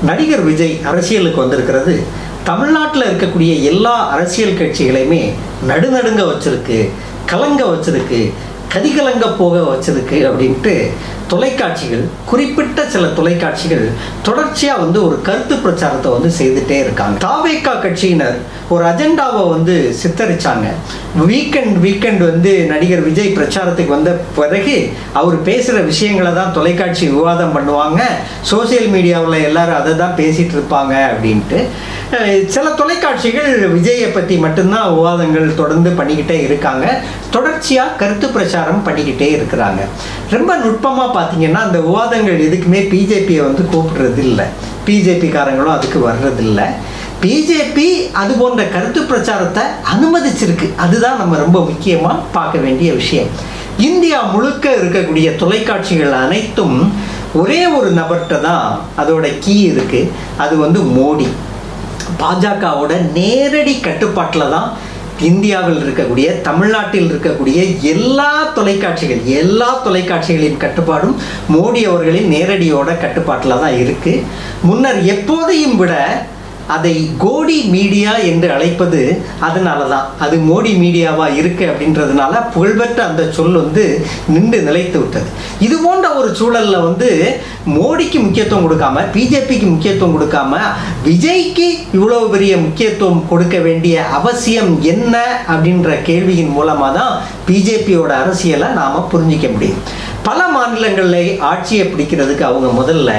நடிகர் விஜய் அரசியலுக்கு வந்திருக்கிறது தமிழ்நாட்டில் இருக்கக்கூடிய எல்லா அரசியல் கட்சிகளையுமே நடுநடுங்க வச்சிருக்கு, கலங்க வச்சிருக்கு, கதிகலங்க போக வச்சிருக்கு அப்படின்ட்டு தொலைக்காட்சிகள், குறிப்பிட்ட சில தொலைக்காட்சிகள் தொடர்ச்சியாக ஒரு கருத்து பிரச்சாரத்தை செய்துட்டே இருக்காங்க. தாவேகா கட்சியினர் ஒரு அஜெண்டாவை சித்தரிச்சாங்க. வீக்கெண்ட் நடிகர் விஜய் பிரச்சாரத்துக்கு வந்த பிறகு அவர் பேசுகிற விஷயங்களை தான் தொலைக்காட்சி விவாதம் பண்ணுவாங்க, சோசியல் மீடியாவில் எல்லாரும் அதை தான் பேசிகிட்டு இருப்பாங்க அப்படின்ட்டு சில தொலைக்காட்சிகள் விஜயை பற்றி மட்டும்தான் விவாதங்கள் தொடர்ந்து பண்ணிக்கிட்டே இருக்காங்க. தொடர்ச்சியாக கருத்து பிரச்சாரம் பண்ணிக்கிட்டே இருக்கிறாங்க. ரொம்ப நுட்பமாக பார்த்தீங்கன்னா அந்த விவாதங்கள் எதுக்குமே பிஜேபியை கூப்பிடுறது இல்லை, பிஜேபிக்காரங்களும் அதுக்கு வர்றதில்லை. பிஜேபி அது போன்ற கருத்து பிரச்சாரத்தை அனுமதிச்சிருக்கு. அதுதான் நம்ம ரொம்ப முக்கியமாக பார்க்க வேண்டிய விஷயம். இந்தியா முழுக்க இருக்கக்கூடிய தொலைக்காட்சிகள் அனைத்தும் ஒரே ஒரு நபர்கிட்ட தான் அதோட கீ இருக்குது. அது மோடி. பாஜகவோட நேரடி கட்டுப்பாட்டில் தான் இந்தியாவில் இருக்கக்கூடிய, தமிழ்நாட்டில் இருக்கக்கூடிய எல்லா தொலைக்காட்சிகளின் கட்டுப்பாடும் மோடி அவர்களின் நேரடியோட கட்டுப்பாட்டில் தான் இருக்குது. முன்னர் எப்போதையும் விட அதை கோடி மீடியா என்று அழைப்பது அதனால தான். அது மோடி மீடியாவாக இருக்கு அப்படின்றதுனால புகழ்பெற்ற அந்த சொல் நின்று நிலைத்து விட்டது. இது போன்ற ஒரு சூழலில் மோடிக்கு முக்கியத்துவம் கொடுக்காம, பிஜேபிக்கு முக்கியத்துவம் கொடுக்காம, விஜய்க்கு இவ்வளவு பெரிய முக்கியத்துவம் கொடுக்க வேண்டிய அவசியம் என்ன அப்படின்ற கேள்வியின் மூலமாக தான் பிஜேபியோட அரசியலை நாம் புரிஞ்சிக்க முடியும். பல மாநிலங்களில் ஆட்சியை பிடிக்கிறதுக்கு அவங்க முதல்ல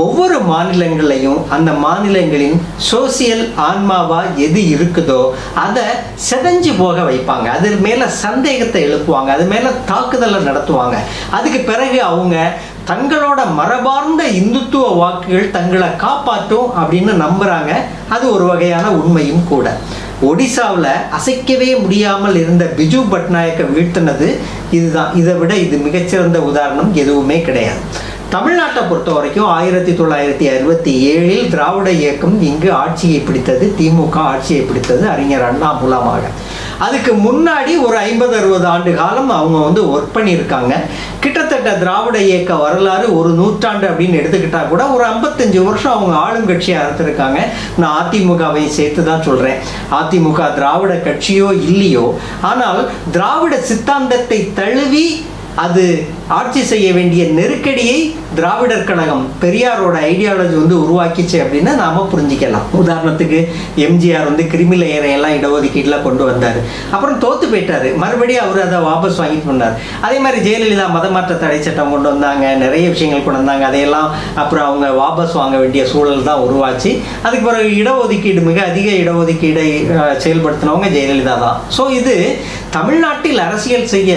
ஒவ்வொரு மாநிலங்களையும் அந்த மாநிலங்களின் சோசியல் ஆன்மாவா எது இருக்குதோ அதை செதஞ்சு போக வைப்பாங்க. அது மேலே சந்தேகத்தை எழுப்புவாங்க, அது மேலே தாக்குதலை நடத்துவாங்க. அதுக்கு பிறகு அவங்க தங்களோட மரபார்ந்த இந்துத்துவ வாக்குகள் தங்களை காப்பாற்றும் அப்படின்னு நம்புகிறாங்க. அது ஒரு வகையான உண்மையும் கூட. ஒடிசாவில் அசைக்கவே முடியாமல் இருந்த பிஜு பட்நாயக்கை வீழ்த்தினது இதுதான். இதை விட இது மிகச்சிறந்த உதாரணம் எதுவுமே கிடையாது. தமிழ்நாட்டை பொறுத்த வரைக்கும் 1967 திராவிட இயக்கம் இங்கு ஆட்சியை பிடித்தது, திமுக ஆட்சியை பிடித்தது அறிஞர் அண்ணா மூலமாக. அதுக்கு முன்னாடி ஒரு 50-60 ஆண்டு காலம் அவங்க ஒர்க் பண்ணியிருக்காங்க. கிட்டத்தட்ட திராவிட இயக்க வரலாறு ஒரு நூற்றாண்டு அப்படின்னு எடுத்துக்கிட்டா கூட ஒரு 55 வருஷம் அவங்க ஆளுங்கட்சியாக இருந்திருக்காங்க. நான் அதிமுகவை சேர்த்து தான் சொல்கிறேன். அதிமுக திராவிட கட்சியோ இல்லையோ, ஆனால் திராவிட சித்தாந்தத்தை தழுவி அது ஆட்சி செய்ய வேண்டிய நெருக்கடியை திராவிடர் கழகம், பெரியாரோட ஐடியாலஜி உருவாக்கிச்சு அப்படின்னு நாம புரிஞ்சிக்கலாம். உதாரணத்துக்கு எம்ஜிஆர் கிரிமி லேயரை எல்லாம் இடஒதுக்கீட்டில் கொண்டு வந்தார், அப்புறம் தோத்து போயிட்டாரு, மறுபடியும் அவர் அதை வாபஸ் வாங்கிட்டு வந்தார். அதே மாதிரி ஜெயலலிதா மதமாற்ற தடை சட்டம் கொண்டு வந்தாங்க, நிறைய விஷயங்கள் கொண்டு வந்தாங்க. அதையெல்லாம் அப்புறம் அவங்க வாபஸ் வாங்க வேண்டிய சூழல் தான் உருவாச்சு. அதுக்கு பிறகு இடஒதுக்கீடு, மிக அதிக இடஒதுக்கீடை செயல்படுத்தினவங்க ஜெயலலிதா தான். ஸோ இது தமிழ்நாட்டில் அரசியல் செய்ய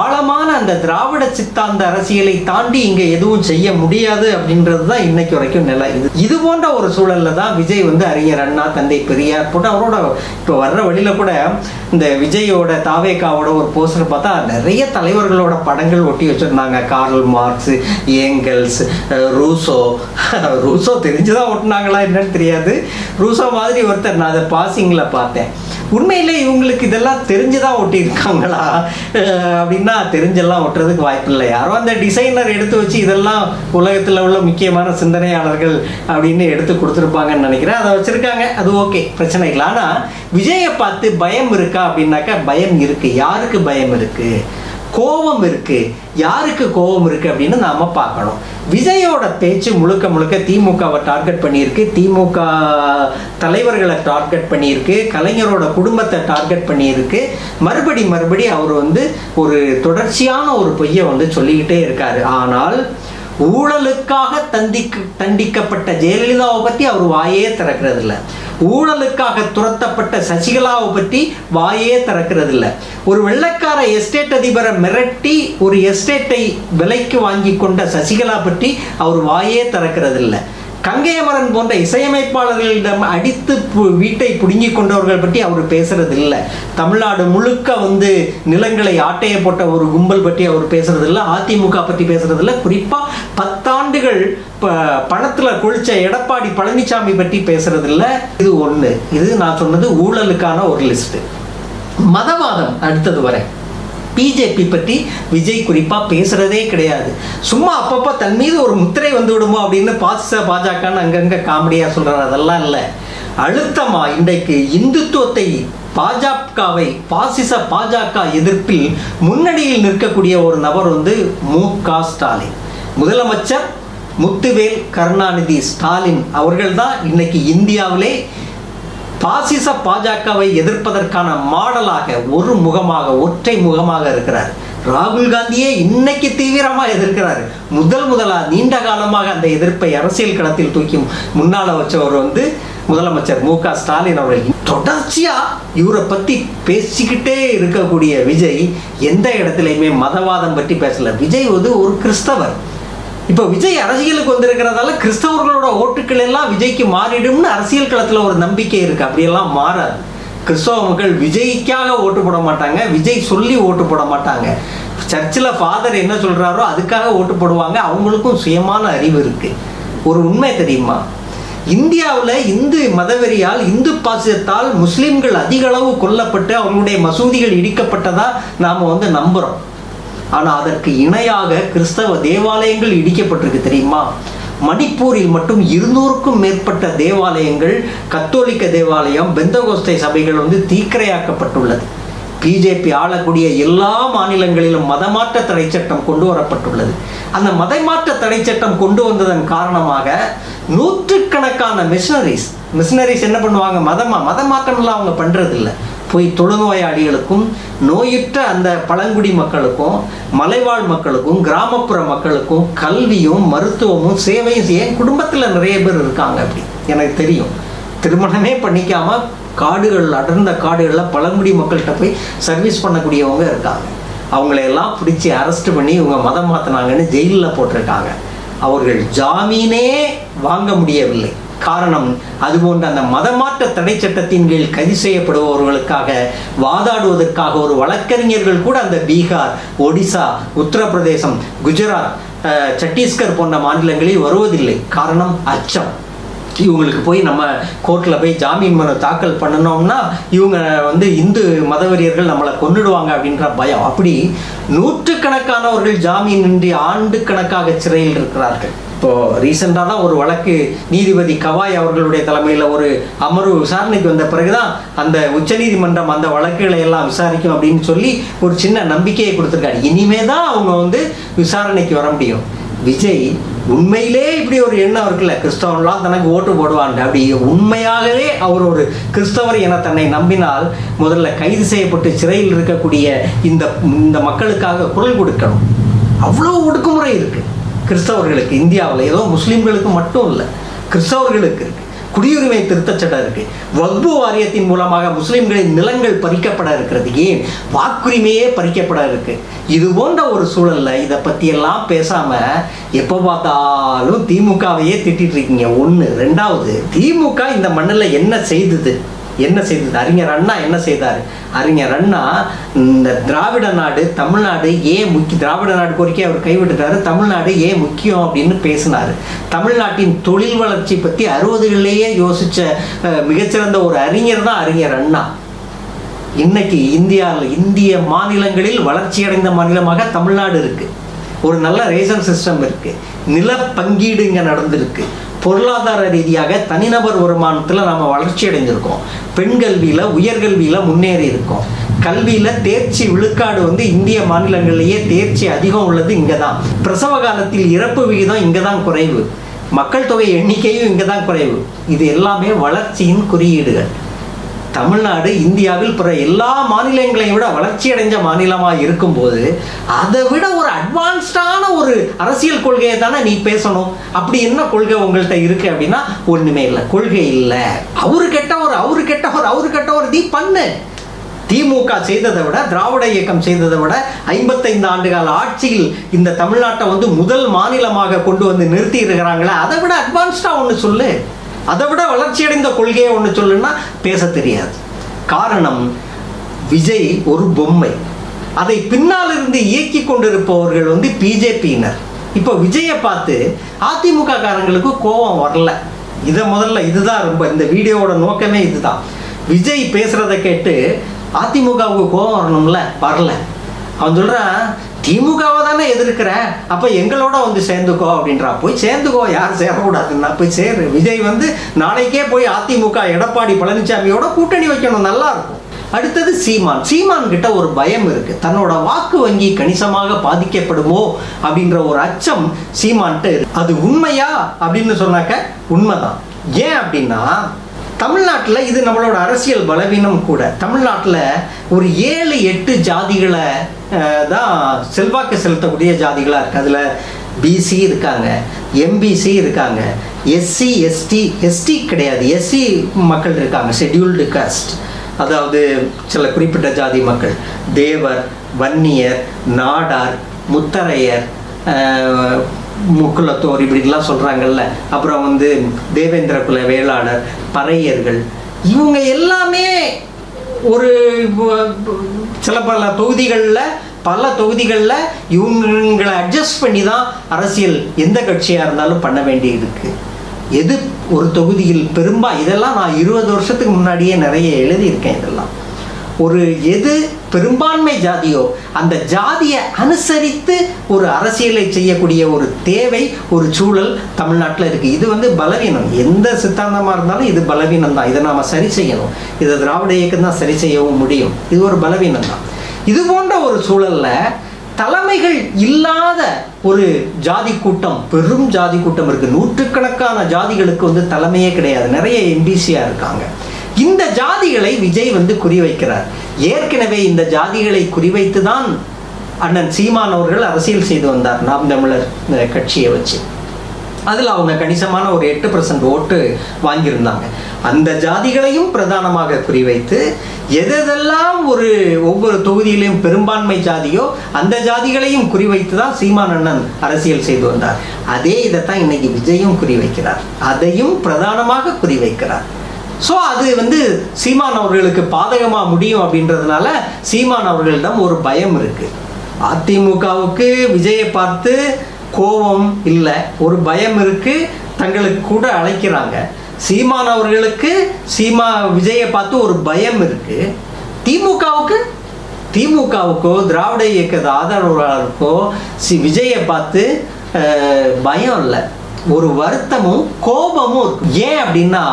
ஆழமான அந்த திராவிட சித்தாந்த அரசியலை தாண்டி இங்க எதுவும் செய்ய முடியாது அப்படின்றது தான் இன்னைக்கு வரைக்கும் நிலை. இது போன்ற ஒரு சூழல்ல தான் விஜய் அறிஞர் அண்ணா, தந்தை பெரியார் போட்டு அவரோட இப்போ வர்ற வழியில கூட இந்த விஜயோட தாவேகாவோட ஒரு போஸ்டர் பார்த்தா நிறைய தலைவர்களோட படங்கள் ஒட்டி வச்சிருந்தாங்க. கார்ல் மார்க்ஸ், ஏங்கல்ஸ், ரூசோ தெரிஞ்சுதான் ஒட்டினாங்களா என்னன்னு தெரியாது. ரூசோ மாதிரி ஒருத்தர் நான் அதை பாசிங்ல பார்த்தேன். உண்மையிலே இவங்களுக்கு இதெல்லாம் தெரிஞ்சுதான் ஒட்டி இருக்காங்களா அப்படின்னா தெரிஞ்செல்லாம் ஒட்டுறதுக்கு வாய்ப்பு இல்லை. யாரோ அந்த டிசைனர் எடுத்து வச்சு இதெல்லாம் உலகத்தில் உள்ள முக்கியமான சிந்தனையாளர்கள் அப்படின்னு எடுத்து கொடுத்துருப்பாங்கன்னு நினைக்கிறேன். அதை வச்சிருக்காங்க, அது ஓகே, பிரச்சனை இல்லை. ஆனால் விஜயை பார்த்து பயம் இருக்கா அப்படின்னாக்கா பயம் இருக்கு. யாருக்கு பயம் இருக்கு? கோபம் இருக்கு. யாருக்கு கோபம் இருக்கு அப்படின்னு நாம பார்க்கணும். விஜயோட பேச்சு முழுக்க முழுக்க திமுகவை டார்கெட் பண்ணியிருக்கு, திமுக தலைவர்களை டார்கெட் பண்ணியிருக்கு, கலைஞரோட குடும்பத்தை டார்கெட் பண்ணியிருக்கு. மறுபடி அவர் ஒரு தொடர்ச்சியான ஒரு பொய்யை சொல்லிக்கிட்டே இருக்காரு. ஆனால் ஊழலுக்காக தண்டிக்கப்பட்ட ஜெயலலிதாவை பற்றி அவர் வாயே திறக்கிறது இல்லை. ஊழலுக்காக துரத்தப்பட்ட சசிகலாவை பற்றி வாயே திறக்கிறது இல்லை. ஒரு வெள்ளைக்கார எஸ்டேட் அதிபரை மிரட்டி ஒரு எஸ்டேட்டை விலைக்கு வாங்கி கொண்ட சசிகலா பற்றி அவர் வாயே திறக்கிறது இல்லை. கங்கையமரன் போன்ற இசையமைப்பாளர்களிடம் அடித்து வீட்டை புடுங்கி கொண்டவர்கள் பற்றி அவர் பேசுறது இல்லை. தமிழ்நாடு முழுக்க நிலங்களை ஆட்டைய போட்ட ஒரு கும்பல் பற்றி அவர் பேசுறது இல்லை. அதிமுக பற்றி பேசுறது இல்லை. குறிப்பா 10 ஆண்டுகள் பணத்துல குளிச்ச எடப்பாடி பழனிசாமி பற்றி பேசுறது இல்லை. இது ஒண்ணு. இது நான் சொன்னது ஊழலுக்கான ஒரு லிஸ்ட். மதவாதம் அடுத்தது வரை பிஜேபி பற்றி விஜய் குறிப்பாக பேசுகிறதே கிடையாது. சும்மா அப்பப்போ தன் மீது ஒரு முத்திரை வந்து விடுமோ அப்படின்னு பாசிச பாஜகன்னு அங்கங்கே காமெடியாக சொல்கிறார். அதெல்லாம் இல்லை. அழுத்தமாக இன்றைக்கு இந்துத்துவத்தை பாஜகவை பாசிச பாஜக எதிர்ப்பில் முன்னணியில் நிற்கக்கூடிய ஒரு நபர் வந்து மு.க. ஸ்டாலின். முதலமைச்சர் முத்துவேல் கருணாநிதி ஸ்டாலின் அவர்கள் தான் இன்னைக்கு இந்தியாவிலே பாசிச பாஜகவை எதிர்ப்பதற்கான மாடலாக ஒரு முகமாக ஒற்றை முகமாக இருக்கிறார். ராகுல் காந்தியே இன்னைக்கு தீவிரமாக எதிர்க்கிறார். முதலா நீண்ட காலமாக அந்த எதிர்ப்பை அரசியல் களத்தில் தூக்கி முன்னால வச்சவர் வந்து முதலமைச்சர் மு.க. ஸ்டாலின் அவர்கள். தொடர்ச்சியா இவரை பத்தி பேசிக்கிட்டே இருக்கக்கூடிய விஜய் எந்த இடத்துலையுமே மதவாதம் பற்றி பேசல. விஜய் வந்து ஒரு கிறிஸ்தவர். இப்போ விஜய் அரசியலுக்கு வந்திருக்கிறதால கிறிஸ்தவர்களோட ஓட்டுக்கள் எல்லாம் விஜய்க்கு மாறிடும்னு அரசியல் களத்தில் ஒரு நம்பிக்கை இருக்கு. அப்படியெல்லாம் மாறாது. கிறிஸ்தவ மக்கள் விஜய்க்காக ஓட்டு போட மாட்டாங்க, விஜய் சொல்லி ஓட்டு போட மாட்டாங்க. சர்ச்சில் ஃபாதர் என்ன சொல்றாரோ அதுக்காக ஓட்டு போடுவாங்க. அவங்களுக்கும் சுயமான அறிவு இருக்கு. ஒரு உண்மை தெரியுமா, இந்தியாவில் இந்து மதவெறியால் இந்து பாசிசத்தால் முஸ்லிம்கள் அதிக அளவு கொல்லப்பட்டு அவர்களுடைய மசூதிகள் இடிக்கப்பட்டதா நாம் வந்து நம்புறோம். ஆனால் அதற்கு இணையாக கிறிஸ்தவ தேவாலயங்கள் இடிக்கப்பட்டிருக்கு தெரியுமா? மணிப்பூரில் மட்டும் 200க்கும் மேற்பட்ட தேவாலயங்கள், கத்தோலிக்க தேவாலயம், பெந்தகோஸ்தே சபைகள் வந்து தீக்கிரையாக்கப்பட்டுள்ளது. பிஜேபி ஆளக்கூடிய எல்லா மாநிலங்களிலும் மதமாற்ற தடை சட்டம் கொண்டு வரப்பட்டுள்ளது. அந்த மதமாற்ற தடை சட்டம் கொண்டு வந்ததன் காரணமாக நூற்றுக்கணக்கான மிஷனரிஸ் என்ன பண்ணுவாங்க, மதமாற்றம் எல்லாம் அவங்க பண்றதில்லை. போய் தொழுநோயாளிகளுக்கும் நோயுற்ற அந்த பழங்குடி மக்களுக்கும் மலைவாழ் மக்களுக்கும் கிராமப்புற மக்களுக்கும் கல்வியும் மருத்துவமும் சேவையும் என் குடும்பத்தில் நிறைய பேர் இருக்காங்க. அப்படி எனக்கு தெரியும். திருமணமே பண்ணிக்காம காடுகள், அடர்ந்த காடுகளில் பழங்குடி மக்கள்கிட்ட போய் சர்வீஸ் பண்ணக்கூடியவங்க இருக்காங்க. அவங்களையெல்லாம் பிடிச்சி அரெஸ்ட் பண்ணி இவங்க மதம் மாற்றினாங்கன்னு ஜெயிலில் போட்டிருக்காங்க. அவர்கள் ஜாமீனே வாங்க முடியவில்லை. காரணம், அதுபோன்ற அந்த மதமாற்ற தடை சட்டத்தின் கீழ் கைது செய்யப்படுபவர்களுக்காக வாதாடுவதற்காக ஒரு வழக்கறிஞர்கள் கூட அந்த பீகார், ஒடிசா, உத்தரப்பிரதேசம், குஜராத், சத்தீஸ்கர் போன்ற மாநிலங்களில் வருவதில்லை. காரணம் அச்சம். இவங்களுக்கு போய் நம்ம கோர்ட்டில் போய் ஜாமீன் மனு தாக்கல் பண்ணணும்னா இவங்க வந்து இந்து மதவெறியர்கள் நம்மளை கொன்னுடுவாங்க அப்படின்ற பயம். அப்படி நூற்றுக்கணக்கானவர்கள் ஜாமீனின்றி ஆண்டு கணக்காக சிறையில் இருக்கிறார்கள். இப்போ ரீசெண்டாக தான் ஒரு வழக்கு நீதிபதி கவாய் அவர்களுடைய தலைமையில் ஒரு அமர்வு விசாரணைக்கு வந்த பிறகுதான் அந்த உச்சநீதிமன்றம் அந்த வழக்குகளை எல்லாம் விசாரிக்கும் அப்படின்னு சொல்லி ஒரு சின்ன நம்பிக்கையை கொடுத்துருக்காரு. இனிமே தான் அவங்க வந்து விசாரணைக்கு வர முடியும். விஜய் உண்மையிலே இப்படி ஒரு எண்ணம் இருக்குல்ல, கிறிஸ்தவன்லாம் தனக்கு ஓட்டு போடுவாங்க, அப்படி உண்மையாகவே அவர் ஒரு கிறிஸ்தவர் என தன்னை நம்பினால் முதல்ல கைது செய்யப்பட்டு சிறையில் இருக்கக்கூடிய இந்த மக்களுக்காக குரல் கொடுக்கணும். அவ்வளோ ஒடுக்குமுறை இருக்கு கிறிஸ்தவர்களுக்கு இந்தியாவில். ஏதோ முஸ்லீம்களுக்கு மட்டும் இல்லை, கிறிஸ்தவர்களுக்கு இருக்கு. குடியுரிமை திருத்தச் சட்டம் இருக்கு. வக்பு வாரியத்தின் மூலமாக முஸ்லிம்களின் நிலங்கள் பறிக்கப்பட இருக்கிறது. ஏன் வாக்குரிமையே பறிக்கப்பட இருக்கு. இது போன்ற ஒரு சூழல்ல இதை பத்தி எல்லாம் பேசாம எப்ப பார்த்தாலும் திமுகவையே திட்டிட்டு இருக்கீங்க. ஒண்ணு. ரெண்டாவது, திமுக இந்த மண்ணில் என்ன செய்தது? அறிஞர் அண்ணா என்ன செய்தார்? அறிஞர் அண்ணா இந்த திராவிட நாடு, தமிழ்நாடு ஏன் முக்கியம், திராவிட நாடு கோரிக்கை அவர் கைவிட்டுட்டாரு, தமிழ்நாடு ஏன் முக்கியம் அப்படின்னு பேசினார். தமிழ்நாட்டின் தொழில் வளர்ச்சி பற்றி 60களிலேயே யோசிச்ச மிகச்சிறந்த ஒரு அறிஞர் தான் அறிஞர் அண்ணா. இன்னைக்கு இந்திய மாநிலங்களில் வளர்ச்சியடைந்த மாநிலமாக தமிழ்நாடு இருக்கு. ஒரு நல்ல ரேஷன் சிஸ்டம் இருக்கு. நில பங்கீடு இங்க நடந்திருக்கு. பொருளாதார ரீதியாக தனிநபர் வருமானத்தில் நம்ம வளர்ச்சி அடைஞ்சிருக்கோம். பெண் கல்வியில், உயர்கல்வியில் முன்னேறி இருக்கோம். கல்வியில் தேர்ச்சி விழுக்காடு வந்து இந்திய மாநிலங்களிலேயே தேர்ச்சி அதிகம் உள்ளது இங்கே தான். பிரசவ காலத்தில் இறப்பு விகிதம் இங்கே தான் குறைவு. மக்கள் தொகை எண்ணிக்கையும் இங்கே தான் குறைவு. இது எல்லாமே வளர்ச்சியின் குறியீடுகள். தமிழ்நாடு இந்தியாவில் பிற எல்லா மாநிலங்களையும் விட வளர்ச்சி அடைஞ்ச மாநிலமாக இருக்கும்போது அதை விட ஒரு அட்வான்ஸ்டான ஒரு அரசியல் கொள்கையை தானே நீ பேசணும். அப்படி என்ன கொள்கை உங்கள்கிட்ட இருக்கு அப்படின்னா ஒண்ணுமே இல்லை, கொள்கை இல்லை. அவரு கெட்டவர் நீ பண்ணு. திமுக செய்ததை விட, திராவிட இயக்கம் செய்ததை விட 55 ஆண்டுகால ஆட்சியில் இந்த தமிழ்நாட்டை வந்து முதல் மாநிலமாக கொண்டு வந்து நிறுத்தி இருக்கிறாங்களே, அதை விட அட்வான்ஸ்டா ஒன்று சொல்லு. அதை விட வளர்ச்சியடைந்த கொள்கையை ஒன்று சொல்லுன்னா பேச தெரியாது. காரணம், விஜய் ஒரு பொம்மை. அதை பின்னால் இருந்து இயக்கி கொண்டிருப்பவர்கள் வந்து பிஜேபியினர். இப்போ விஜயை பார்த்து அதிமுக காரங்களுக்கு கோபம் வரல. இதுதான் ரொம்ப இந்த வீடியோவோட நோக்கமே இதுதான். விஜய் பேசுறதை கேட்டு அதிமுகவுக்கு கோபம் வரணும்ல, வரல. அவன் சொல்கிறான், திமுகவை தானே எதிர்க்கிற, அப்போ எங்களோட வந்து சேர்ந்துக்கோ அப்படின்றான். போய் சேர்ந்துக்கோ, யார் சேரக்கூடாதுன்னா போய் சேரு. விஜய் வந்து நாளைக்கே போய் அதிமுக எடப்பாடி பழனிசாமியோட கூட்டணி வைக்கணும், நல்லா இருக்கும். அடுத்தது சீமான் கிட்ட ஒரு பயம் இருக்கு, தன்னோட வாக்கு வங்கி கணிசமாக பாதிக்கப்படுமோ அப்படின்ற ஒரு அச்சம் சீமான்கிட்ட இருக்கு. அது உண்மையா அப்படின்னு சொன்னாக்க உண்மைதான். ஏன் அப்படின்னா தமிழ்நாட்டில் இது நம்மளோட அரசியல் பலவீனம் கூட. தமிழ்நாட்டில் ஒரு 7-8 ஜாதிகளை தான் செல்வாக்கு செலுத்தக்கூடிய ஜாதிகளாக இருக்குது. அதில் பிசி இருக்காங்க, எம்பிசி இருக்காங்க, எஸ்சி எஸ்டி கிடையாது, எஸ்சி மக்கள் இருக்காங்க, ஷெட்யூல்டு காஸ்ட், அதாவது சில குறிப்பிட்ட ஜாதி மக்கள், தேவர், வன்னியர், நாடார், முத்தரையர், முக்குலத்தோர் இப்படிலாம் சொல்கிறாங்கல்ல. அப்புறம் வந்து தேவேந்திர குல வேளாளர், பறையர்கள், இவங்க எல்லாமே ஒரு சில பல தொகுதிகளில் இவங்களை அட்ஜஸ்ட் பண்ணி தான் அரசியல் எந்த கட்சியாக இருந்தாலும் பண்ண வேண்டி இருக்கு. எது ஒரு தொகுதியில் இதெல்லாம் நான் 20 வருஷத்துக்கு முன்னாடியே நிறைய எழுதியிருக்கேன். இதெல்லாம் எது பெரும்பான்மை ஜாதியோ அந்த ஜாதியை அனுசரித்து ஒரு அரசியலை செய்யக்கூடிய ஒரு தேவை, ஒரு சூழல் தமிழ்நாட்டில் இருக்குது. இது வந்து பலவீனம். எந்த சித்தாந்தமாக இருந்தாலும் இது பலவீனம் தான். இதை நாம் சரி செய்யணும். இதை திராவிட இயக்கம் தான் சரி செய்யவும் முடியும். இது ஒரு பலவீனம் தான். இது போன்ற ஒரு சூழலில் தலைமைகள் இல்லாத ஒரு ஜாதி கூட்டம், பெரும் ஜாதி கூட்டம் இருக்குது. நூற்றுக்கணக்கான ஜாதிகளுக்கு வந்து தலைமையே கிடையாது. நிறைய எம்பிசியாக இருக்காங்க. இந்த ஜாதிகளை விஜய் வந்து குறிவைக்கிறார். ஏற்கனவே இந்த ஜாதிகளை குறிவைத்து தான் அண்ணன் சீமான் அவர்கள் அரசியல் செய்து வந்தார், நாம் தமிழர் கட்சியை வச்சு. அதில் அவங்க கணிசமான ஒரு 8% ஓட்டு வாங்கியிருந்தாங்க. அந்த ஜாதிகளையும் பிரதானமாக குறிவைத்து எதெல்லாம் ஒவ்வொரு தொகுதியிலையும் பெரும்பான்மை ஜாதியோ அந்த ஜாதிகளையும் குறிவைத்து தான் சீமான் அண்ணன் அரசியல் செய்து வந்தார். அதே இதைத்தான் இன்னைக்கு விஜயும் குறிவைக்கிறார், அதையும் பிரதானமாக குறிவைக்கிறார். ஸோ அது வந்து சீமான் அவர்களுக்கு பாதகமாக முடியும் அப்படின்றதுனால சீமான் அவர்களிடம் ஒரு பயம் இருக்கு. அதிமுகவுக்கு விஜயை பார்த்து கோபம் இல்லை, ஒரு பயம் இருக்கு, தங்களுக்கு கூட அழைக்கிறாங்க. சீமான் அவர்களுக்கு விஜயை பார்த்து ஒரு பயம் இருக்கு. திமுகவுக்கோ திராவிட இயக்க ஆதரவாளருக்கோ விஜயை பார்த்து பயம் இல்லை, ஒரு வருத்தமும் கோபமும் இருக்கு. ஏன் அப்படின்னா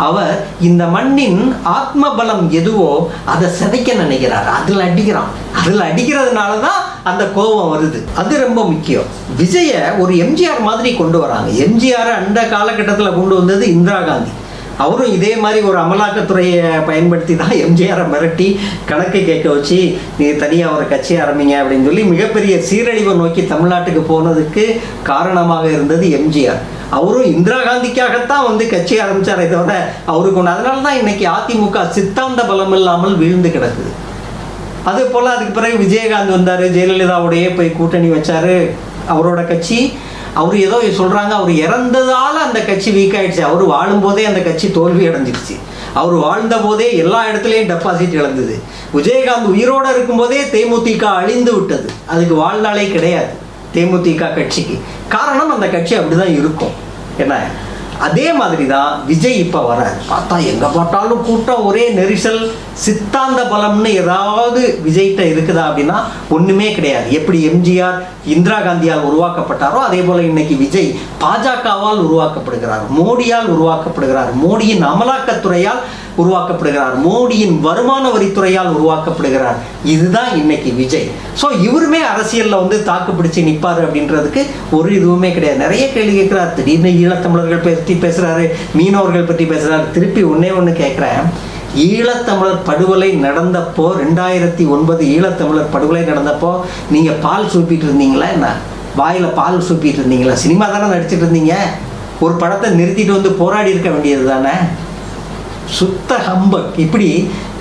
அவர் இந்த மண்ணின் ஆத்ம பலம் எதுவோ அதை சிதைக்க நினைக்கிறார். அதில் அடிக்கிறதுனால தான் அந்த கோபம் வருது. அது ரொம்ப முக்கியம். விஜய ஒரு எம்ஜிஆர் மாதிரி கொண்டு வராங்க. எம்ஜிஆர் அந்த காலகட்டத்தில் கொண்டு வந்தது இந்திரா காந்தி. அவரும் இதே மாதிரி ஒரு அமலாக்கத்துறையை பயன்படுத்தி தான் எம்ஜிஆரை மிரட்டி கணக்கு கேட்க வச்சு நீ தனியாக ஒரு கட்சி ஆரம்பிங்க அப்படின்னு சொல்லி மிகப்பெரிய சீரழிவை நோக்கி தமிழ்நாட்டுக்கு போனதுக்கு காரணமாக இருந்தது எம்ஜிஆர். அவரும் இந்திரா காந்திக்காகத்தான் வந்து கட்சி ஆரம்பித்தாரே தவிர அவருக்கு ஒன்று. அதனால தான் இன்னைக்கு அதிமுக சித்தாந்த பலம் இல்லாமல் வீழ்ந்து கிடக்குது. அதே போல் அதுக்கு பிறகு விஜயகாந்த் வந்தார், ஜெயலலிதாவுடைய போய் கூட்டணி வச்சார். அவரோட கட்சி அவர் ஏதோ சொல்கிறாங்க அவர் இறந்ததால் அந்த கட்சி வீக் ஆகிடுச்சு. அவர் வாழும்போதே அந்த கட்சி தோல்வி அடைஞ்சிருச்சு. அவர் வாழ்ந்த போதே எல்லா இடத்துலையும் டெபாசிட் இழந்தது. விஜயகாந்த் உயிரோடு இருக்கும்போதே தேமுதிக அழிந்து விட்டது. அதுக்கு வாழ்நாளே கிடையாது தேமுதிக கட்சிக்கு. காரணம் அந்த கட்சி அப்படிதான் இருக்கும். என்ன அதே மாதிரி தான் விஜய் இப்போ வர பார்த்தா எங்கே பார்த்தாலும் கூட்டம், ஒரே நெரிசல். சித்தாந்த பலம்னு ஏதாவது விஜய்கிட்ட இருக்குதா அப்படின்னா ஒன்றுமே கிடையாது. எப்படி எம்ஜிஆர் இந்திரா காந்தியால் உருவாக்கப்பட்டாரோ அதே போல் இன்னைக்கு விஜய் பாஜகவால் உருவாக்கப்படுகிறார், மோடியால் உருவாக்கப்படுகிறார், மோடியின் அமலாக்கத்துறையால் உருவாக்கப்படுகிறார், மோடியின் வருமான வரித்துறையால் உருவாக்கப்படுகிறார். இதுதான் இன்னைக்கு விஜய். ஸோ இவருமே அரசியலில் வந்து தாக்கு பிடிச்சி நிற்பார் அப்படின்றதுக்கு ஒரு இதுவுமே கிடையாது. நிறைய கேள்வி கேட்குறாரு. திடீர்னு ஈழத்தமிழர்கள் பற்றி பேசுகிறாரு, மீனவர்கள் பற்றி பேசுகிறாரு. திருப்பி ஒன்று கேட்குறேன். ஈழத்தமிழர் படுகொலை நடந்தப்போ 2009 ஈழத்தமிழர் படுகொலை நடந்தப்போ நீங்கள் பால் சூப்பிட்டு இருந்தீங்களா? என்ன வாயில் பால் சூப்பிட்டு இருந்தீங்களா? சினிமா தானே நடிச்சிட்டு இருந்தீங்க. ஒரு படத்தை நிறுத்திட்டு வந்து போராடி இருக்க வேண்டியது தானே. சுத்த ஹம்பக். இப்படி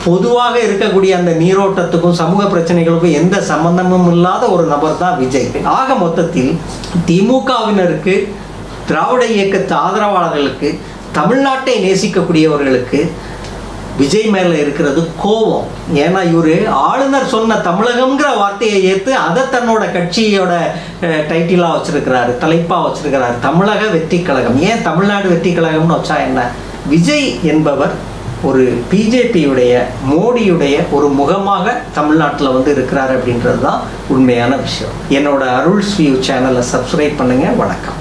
பொதுவாக இருக்கக்கூடிய அந்த நீரோட்டத்துக்கும் சமூக பிரச்சனைகளுக்கும் எந்த சம்பந்தமும் இல்லாத ஒரு நபர் தான் விஜய். ஆக மொத்தத்தில் திமுகவினருக்கு, திராவிட இயக்கத்து ஆதரவாளர்களுக்கு, தமிழ்நாட்டை நேசிக்கக்கூடியவர்களுக்கு விஜய் மேலே இருக்கிறது கோபம். ஏன்னா இவர் ஆளுநர் சொன்ன தமிழகம்ங்கிற வார்த்தையை ஏற்று அதை தன்னோட கட்சியோட டைட்டிலாக வச்சிருக்கிறாரு, தலைப்பாக வச்சிருக்கிறாரு, தமிழக வெற்றி கழகம். ஏன் தமிழ்நாடு வெற்றி கழகம்னு வச்சா என்ன? விஜய் என்பவர் ஒரு பிஜேபியுடைய மோடியுடைய ஒரு முகமாக தமிழ்நாட்டில் வந்து இருக்கிறார் அப்படின்றது தான் உண்மையான விஷயம். என்னோட அருள்ஸ் வியூ சேனலை சப்ஸ்கிரைப் பண்ணுங்க. வணக்கம்.